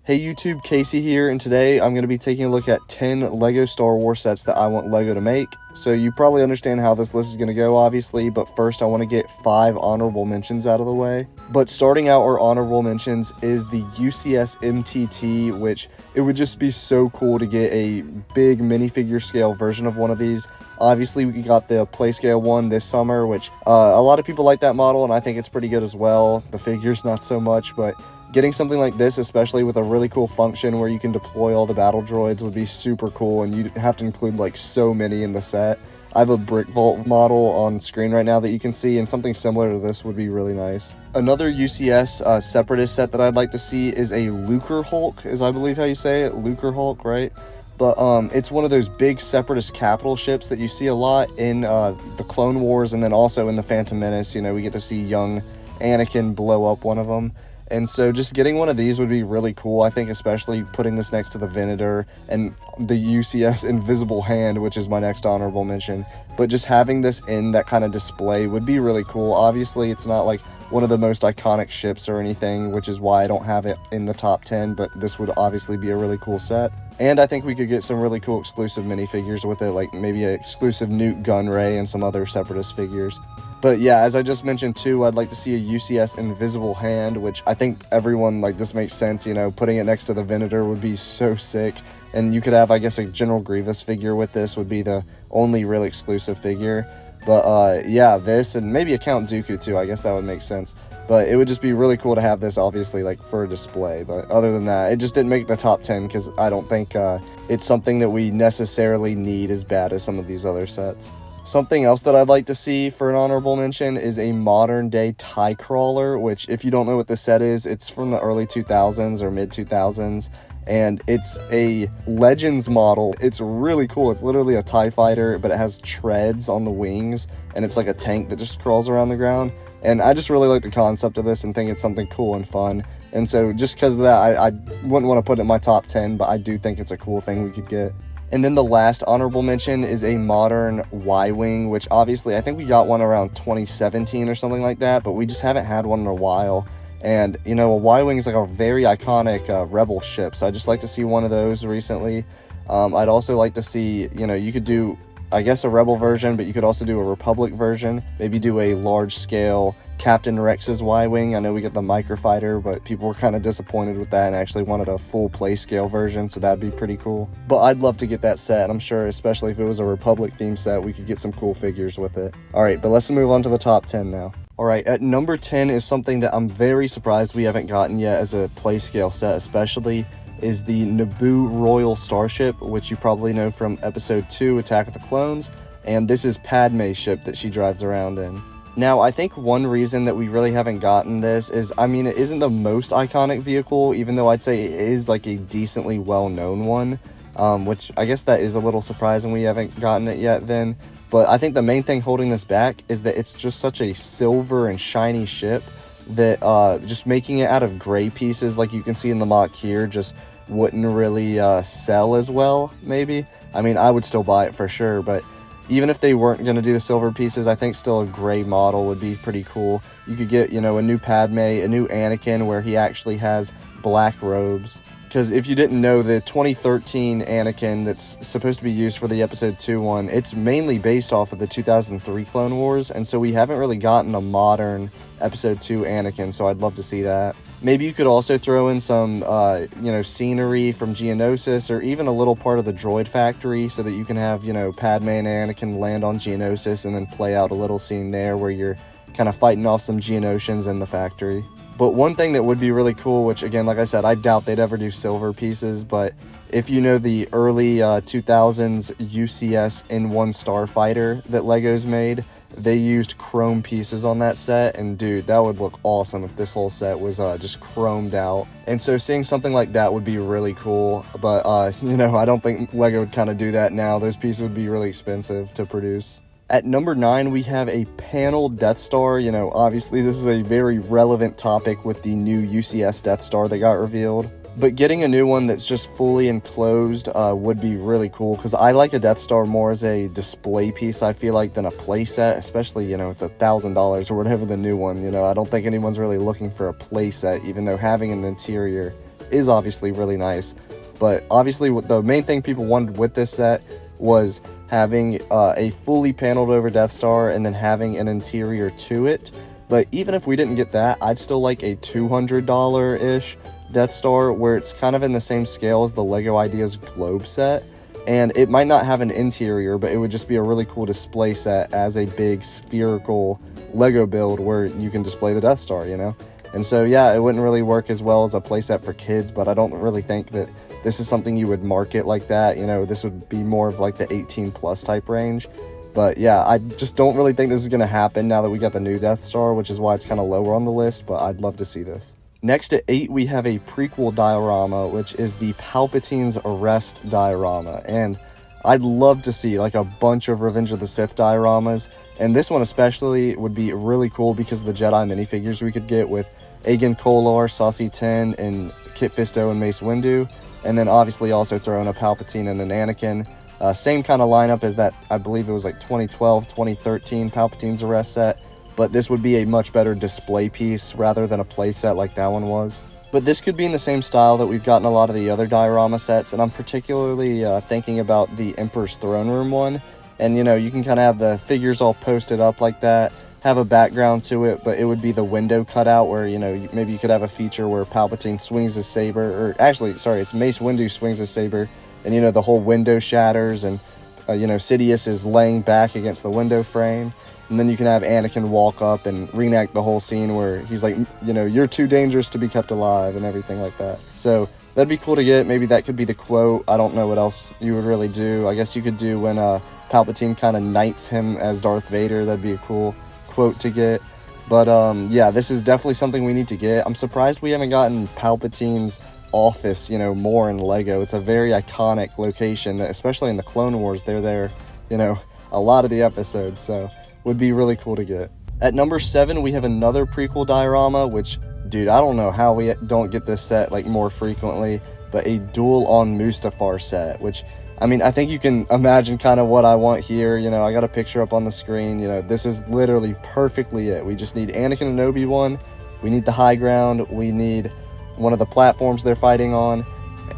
Hey YouTube, Casey here, and today I'm going to be taking a look at 10 LEGO Star Wars sets that I want LEGO to make. So you probably understand how this list is going to go, obviously, but first I want to get 5 honorable mentions out of the way. But starting out our honorable mentions is the UCS MTT, which it would just be so cool to get a big minifigure scale version of one of these. Obviously, we got the play scale one this summer, which a lot of people like that model, and I think it's pretty good as well. The figure's not so much, but getting something like this, especially with a really cool function where you can deploy all the battle droids, would be super cool, and you'd have to include like so many in the set. I have a brick vault model on screen right now that you can see, and something similar to this would be really nice. Another UCS Separatist set that I'd like to see is a Lucrehulk, is I believe how you say it, Lucrehulk, right? But it's one of those big Separatist capital ships that you see a lot in the Clone Wars, and then also in the Phantom Menace. You know, we get to see young Anakin blow up one of them. And so just getting one of these would be really cool, I think, especially putting this next to the Venator and the UCS Invisible Hand, which is my next honorable mention. But just having this in that kind of display would be really cool. Obviously, it's not like one of the most iconic ships or anything, which is why I don't have it in the top 10, but this would obviously be a really cool set. And I think we could get some really cool exclusive minifigures with it, like maybe an exclusive Newt Gunray and some other Separatist figures. But yeah, as I just mentioned too, I'd like to see a UCS Invisible Hand, which I think everyone, like, this makes sense, you know, putting it next to the Venator would be so sick. And you could have, I guess, a General Grievous figure with this would be the only real exclusive figure. But yeah, this, and maybe a Count Dooku too, I guess that would make sense. But it would just be really cool to have this, obviously, like, for a display. But other than that, it just didn't make the top 10 because I don't think it's something that we necessarily need as bad as some of these other sets. Something else that I'd like to see for an honorable mention is a modern day TIE Crawler, which, if you don't know what this set is, it's from the early 2000s or mid 2000s, and it's a Legends model. It's really cool. It's literally a TIE fighter, but it has treads on the wings, and it's like a tank that just crawls around the ground. And I just really like the concept of this and think it's something cool and fun. And so just because of that, I wouldn't want to put it in my top 10, but I do think it's a cool thing we could get. And then the last honorable mention is a modern Y-Wing, which obviously I think we got one around 2017 or something like that, but we just haven't had one in a while. And, you know, a Y-Wing is like a very iconic Rebel ship, so I'd just like to see one of those recently. I'd also like to see, you know, you could do, I guess, a Rebel version, but you could also do a Republic version. Maybe do a large-scale Captain Rex's Y-Wing. I know we get the Microfighter, but people were kind of disappointed with that and actually wanted a full play-scale version, so that'd be pretty cool. But I'd love to get that set. I'm sure, especially if it was a Republic-themed set, we could get some cool figures with it. Alright, but let's move on to the top 10 now. Alright, at number 10 is something that I'm very surprised we haven't gotten yet as a play-scale set, especially, is the Naboo Royal Starship, which you probably know from Episode 2, Attack of the Clones, and this is Padme's ship that she drives around in. Now, I think one reason that we really haven't gotten this is, I mean, it isn't the most iconic vehicle, even though I'd say it is like a decently well-known one, which I guess that is a little surprising we haven't gotten it yet then. But I think the main thing holding this back is that it's just such a silver and shiny ship that just making it out of gray pieces, like you can see in the MOC here, just wouldn't really sell as well, maybe. I mean, I would still buy it for sure, but even if they weren't going to do the silver pieces, I think still a gray model would be pretty cool. You could get, you know, a new Padme, a new Anakin where he actually has black robes. Because if you didn't know, the 2013 Anakin that's supposed to be used for the Episode 2 one, it's mainly based off of the 2003 Clone Wars, and so we haven't really gotten a modern Episode 2 Anakin, so I'd love to see that. Maybe you could also throw in some, you know, scenery from Geonosis, or even a little part of the droid factory, so that you can have, you know, Padme and Anakin land on Geonosis and then play out a little scene there where you're kind of fighting off some Geonosians in the factory. But one thing that would be really cool, which again, like I said, I doubt they'd ever do silver pieces, but if you know the early 2000s UCS N1 Starfighter that LEGO's made, they used chrome pieces on that set, and dude, that would look awesome if this whole set was just chromed out. And so seeing something like that would be really cool, but you know, I don't think LEGO would kind of do that now. Those pieces would be really expensive to produce. At number 9, we have a panel Death Star. You know, obviously this is a very relevant topic with the new UCS Death Star that got revealed. But getting a new one that's just fully enclosed would be really cool, because I like a Death Star more as a display piece, I feel like, than a play set, especially, you know, it's $1,000 or whatever the new one, you know. I don't think anyone's really looking for a play set, even though having an interior is obviously really nice. But obviously the main thing people wanted with this set was having a fully paneled over Death Star and then having an interior to it. But even if we didn't get that, I'd still like a $200-ish Death Star, where it's kind of in the same scale as the LEGO Ideas Globe set. And it might not have an interior, but it would just be a really cool display set as a big spherical LEGO build where you can display the Death Star, you know? And so, yeah, it wouldn't really work as well as a playset for kids, but I don't really think that this is something you would market like that. You know, this would be more of like the 18+ type range. But yeah, I just don't really think this is going to happen now that we got the new Death Star, which is why it's kind of lower on the list, but I'd love to see this. Next at 8, we have a prequel diorama, which is the Palpatine's Arrest diorama. And I'd love to see like a bunch of Revenge of the Sith dioramas. And this one especially would be really cool because of the Jedi minifigures we could get with Agen Kolar, Saucy Ten, and Kit Fisto and Mace Windu. And then obviously also throw in a Palpatine and an Anakin. Same kind of lineup as that, I believe it was like 2012, 2013 Palpatine's Arrest set. But this would be a much better display piece rather than a play set like that one was. But this could be in the same style that we've gotten a lot of the other diorama sets, and I'm particularly thinking about the Emperor's Throne Room one. And you know, you can kind of have the figures all posted up like that, have a background to it, but it would be the window cutout where, you know, maybe you could have a feature where Palpatine swings his saber, or actually, sorry, it's Mace Windu swings his saber, and you know, the whole window shatters, and you know, Sidious is laying back against the window frame. And then you can have Anakin walk up and reenact the whole scene where he's like, you know, you're too dangerous to be kept alive and everything like that. So that'd be cool to get. Maybe that could be the quote. I don't know what else you would really do. I guess you could do when Palpatine kind of knights him as Darth Vader. That'd be a cool quote to get. But yeah, this is definitely something we need to get. I'm surprised we haven't gotten Palpatine's office, you know, more in LEGO. It's a very iconic location, especially in the Clone Wars. They're there, you know, a lot of the episodes. So would be really cool to get. At number 7, we have another prequel diorama, which, dude, I don't know how we don't get this set like more frequently, but a Duel on Mustafar set, which, I mean, I think you can imagine kind of what I want here. You know, I got a picture up on the screen. You know, this is literally perfectly it. We just need Anakin and Obi-Wan. We need the high ground. We need one of the platforms they're fighting on.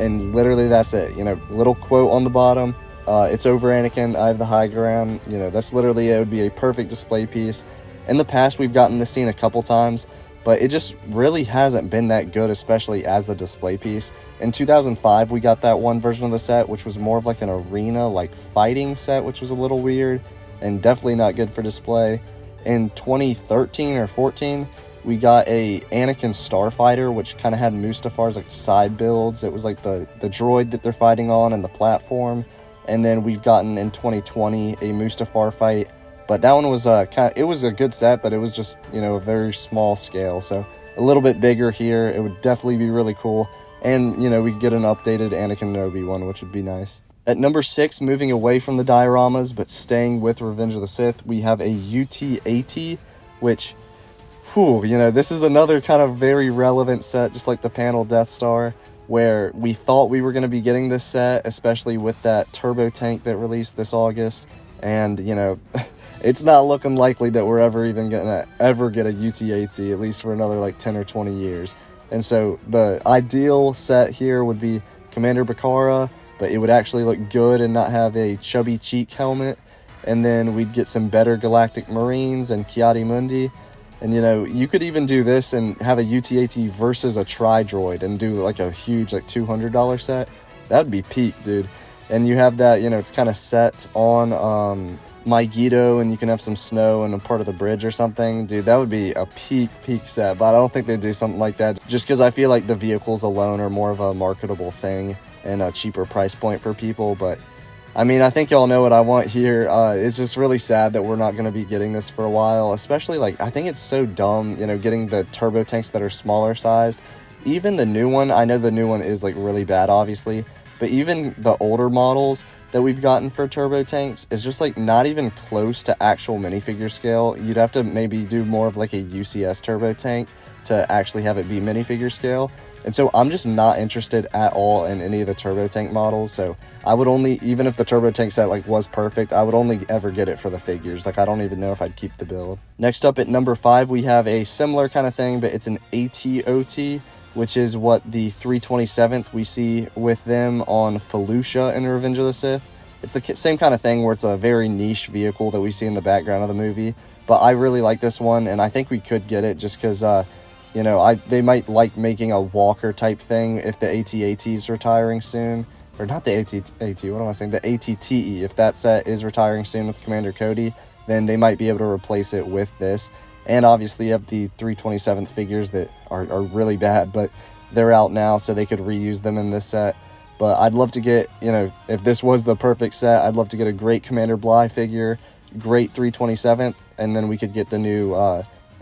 And literally that's it. You know, little quote on the bottom. It's over Anakin, I have the high ground. You know, that's literally it. Would be a perfect display piece. In the past, we've gotten this scene a couple times, but it just really hasn't been that good, especially as a display piece. In 2005, we got that one version of the set, which was more of like an arena, like fighting set, which was a little weird and definitely not good for display. In 2013 or 14, we got a Anakin Starfighter, which kind of had Mustafar's like side builds. It was like the droid that they're fighting on and the platform. And then we've gotten in 2020 a Mustafar fight, but that one was it was a good set, but it was just, you know, a very small scale. So a little bit bigger here, it would definitely be really cool. And you know, we could get an updated Anakin and Obi-Wan, which would be nice. At number 6, moving away from the dioramas but staying with Revenge of the Sith, we have a UT-AT, which, whew, you know, this is another kind of very relevant set, just like the panel Death Star, where we thought we were going to be getting this set, especially with that turbo tank that released this August. And, you know, it's not looking likely that we're ever even going to ever get a UT-AT, at least for another like 10 or 20 years. And so the ideal set here would be Commander Bakara, but it would actually look good and not have a chubby cheek helmet. And then we'd get some better Galactic Marines and Ki-Adi-Mundi. And, you know, you could even do this and have a UT-AT versus a Tri-Droid and do like a huge like $200 set. That would be peak, dude. And you have that, you know, it's kind of set on Megiddo, and you can have some snow and a part of the bridge or something. Dude, that would be a peak set. But I don't think they'd do something like that, just because I feel like the vehicles alone are more of a marketable thing and a cheaper price point for people. But I mean, I think y'all know what I want here. It's just really sad that we're not going to be getting this for a while, especially, like, I think it's so dumb, you know, getting the turbo tanks that are smaller sized. Even the new one, I know the new one is, like, really bad, obviously, but even the older models that we've gotten for turbo tanks is just, like, not even close to actual minifigure scale. You'd have to maybe do more of, like, a UCS turbo tank to actually have it be minifigure scale. And so I'm just not interested at all in any of the turbo tank models. So I would only, even if the turbo tank set like was perfect, I would only ever get it for the figures. Like, I don't even know if I'd keep the build. Next up at number 5, we have a similar kind of thing, but it's an AT-OT, which is what the 327th we see with them on Felucia in Revenge of the Sith. It's the same kind of thing where it's a very niche vehicle that we see in the background of the movie. But I really like this one, and I think we could get it just because, you know, they might like making a walker type thing if the AT-AT is retiring soon. Or not the AT-AT, what am I saying? The AT-TE. If that set is retiring soon with Commander Cody, then they might be able to replace it with this. And obviously you have the 327th figures that are really bad, but they're out now, so they could reuse them in this set. But I'd love to get, you know, if this was the perfect set, I'd love to get a great Commander Bly figure, great 327th, and then we could get the new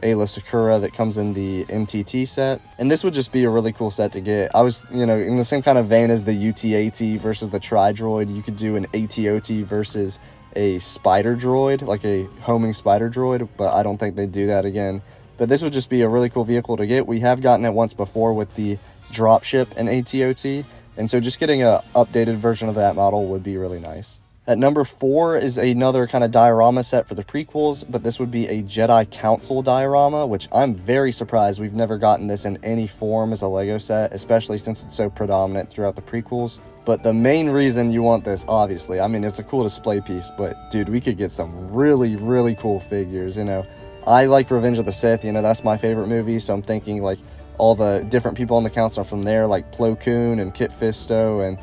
Ayla Sakura that comes in the MTT set. And this would just be a really cool set to get. I was, you know, in the same kind of vein as the UT-AT versus the Tri-Droid, you could do an AT-OT versus a Spider-Droid, like a homing Spider-Droid, but I don't think they'd do that again. But this would just be a really cool vehicle to get. We have gotten it once before with the Dropship and AT-OT, and so just getting a updated version of that model would be really nice. At number 4 is another kind of diorama set for the prequels, but this would be a Jedi Council diorama, which I'm very surprised we've never gotten this in any form as a Lego set, especially since it's so predominant throughout the prequels. But the main reason you want this, obviously, I mean, it's a cool display piece, but dude, we could get some really, really cool figures, you know. I like Revenge of the Sith, you know, that's my favorite movie, so I'm thinking like all the different people on the council are from there, like Plo Koon and Kit Fisto and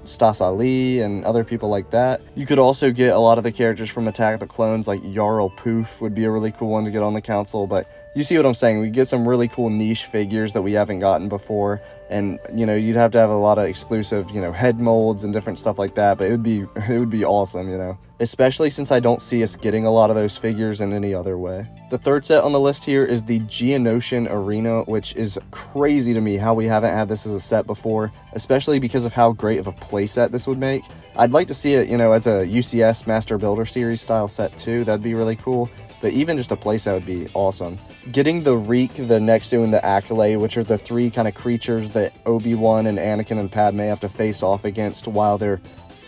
Stas Ali and other people like that. You could also get a lot of the characters from Attack of the Clones, like Yarl Poof would be a really cool one to get on the council, but you see what I'm saying. We get some really cool niche figures that we haven't gotten before, and you know, you'd have to have a lot of exclusive, you know, head molds and different stuff like that, but it would be awesome, you know, especially since I don't see us getting a lot of those figures in any other way. The third set on the list here is the Geonosian Arena, which is crazy to me how we haven't had this as a set before, especially because of how great of a playset this would make. I'd like to see it, you know, as a UCS Master Builder Series style set too. That'd be really cool. But even just a playset would be awesome. Getting the Reek, the Nexu, and the Acolyte, which are the three kind of creatures that Obi-Wan and Anakin and Padme have to face off against while they're,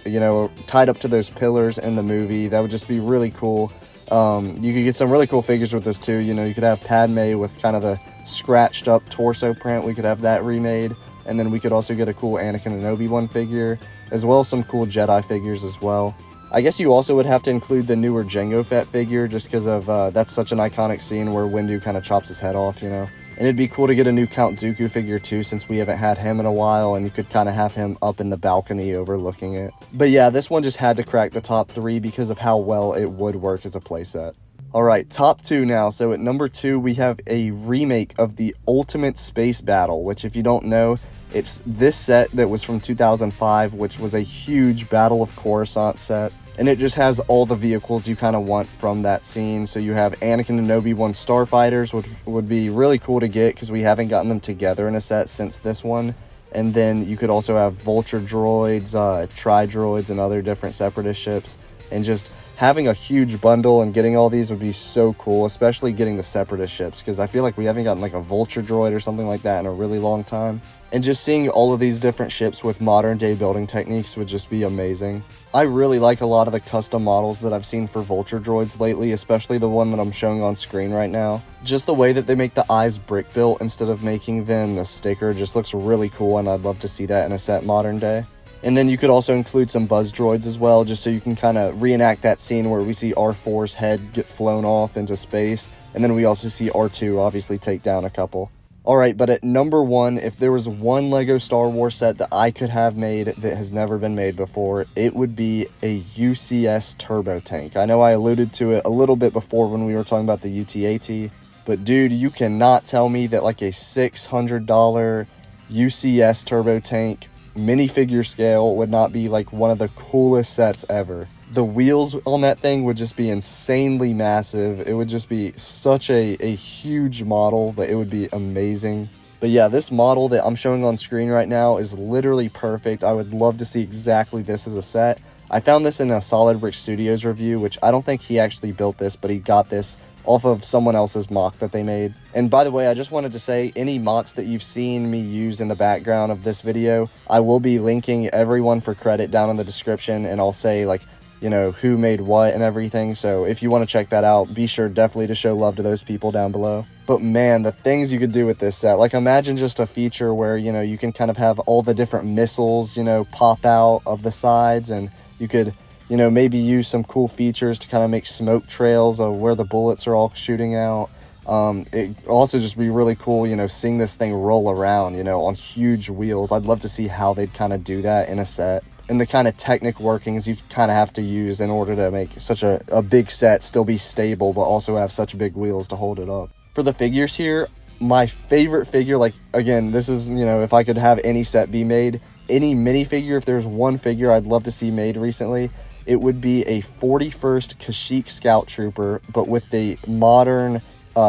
you know, tied up to those pillars in the movie. That would just be really cool. You could get some really cool figures with this too. You know, you could have Padme with kind of the scratched up torso print. We could have that remade. And then we could also get a cool Anakin and Obi-Wan figure, as well as some cool Jedi figures as well. I guess you also would have to include the newer Jango Fett figure, just because of that's such an iconic scene where Windu kind of chops his head off, you know. And it'd be cool to get a new Count Dooku figure too, since we haven't had him in a while, and you could kind of have him up in the balcony overlooking it. But yeah, this one just had to crack the top 3 because of how well it would work as a playset. Alright, top 2 now. So at number 2, we have a remake of the Ultimate Space Battle, which if you don't know, it's this set that was from 2005, which was a huge Battle of Coruscant set. And it just has all the vehicles you kind of want from that scene. So you have Anakin and Obi-Wan starfighters, which would be really cool to get because we haven't gotten them together in a set since this one. And then you could also have Vulture droids, Tri-Droids, and other different separatist ships. And just having a huge bundle and getting all these would be so cool, especially getting the separatist ships, because I feel like we haven't gotten like a Vulture droid or something like that in a really long time. And just seeing all of these different ships with modern day building techniques would just be amazing. I really like a lot of the custom models that I've seen for Vulture droids lately, especially the one that I'm showing on screen right now. Just the way that they make the eyes brick built instead of making them the sticker just looks really cool, and I'd love to see that in a set modern day. And then you could also include some Buzz droids as well, just so you can kind of reenact that scene where we see R4's head get flown off into space, and then we also see R2 obviously take down a couple. Alright, but at number 1, if there was one LEGO Star Wars set that I could have made that has never been made before, it would be a UCS turbo tank. I know I alluded to it a little bit before when we were talking about the UT-AT, but dude, you cannot tell me that like a $600 UCS turbo tank minifigure scale would not be like one of the coolest sets ever. The wheels on that thing would just be insanely massive. It would just be such a huge model, but it would be amazing. But yeah, this model that I'm showing on screen right now is literally perfect. I would love to see exactly this as a set. I found this in a Solid Brick Studios review, which I don't think he actually built this, but he got this off of someone else's MOC that they made. And by the way, I just wanted to say, any MOCs that you've seen me use in the background of this video, I will be linking everyone for credit down in the description, and I'll say like, you know, who made what and everything. So if you want to check that out, be sure definitely to show love to those people down below. But man, the things you could do with this set, like imagine just a feature where, you know, you can kind of have all the different missiles, you know, pop out of the sides, and you could, you know, maybe use some cool features to kind of make smoke trails of where the bullets are all shooting out. It also just be really cool, you know, seeing this thing roll around, you know, on huge wheels. I'd love to see how they'd kind of do that in a set, and the kind of technic workings you kind of have to use in order to make such a big set still be stable, but also have such big wheels to hold it up. For the figures here, my favorite figure, like, again, this is, you know, if I could have any set be made, any minifigure, if there's one figure I'd love to see made recently, it would be a 41st Kashyyyk Scout Trooper, but with the modern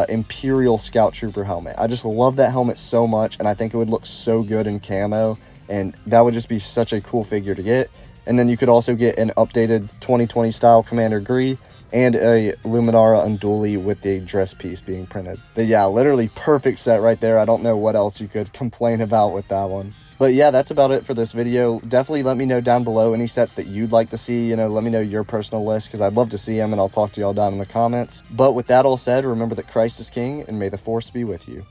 Imperial Scout Trooper helmet. I just love that helmet so much, and I think it would look so good in camo, and that would just be such a cool figure to get. And then you could also get an updated 2020 style Commander Gree and a Luminara Unduli with the dress piece being printed. But yeah, literally perfect set right there. I don't know what else you could complain about with that one. But yeah, that's about it for this video. Definitely let me know down below any sets that you'd like to see. You know, let me know your personal list, because I'd love to see them, and I'll talk to y'all down in the comments. But with that all said, remember that Christ is King, and may the Force be with you.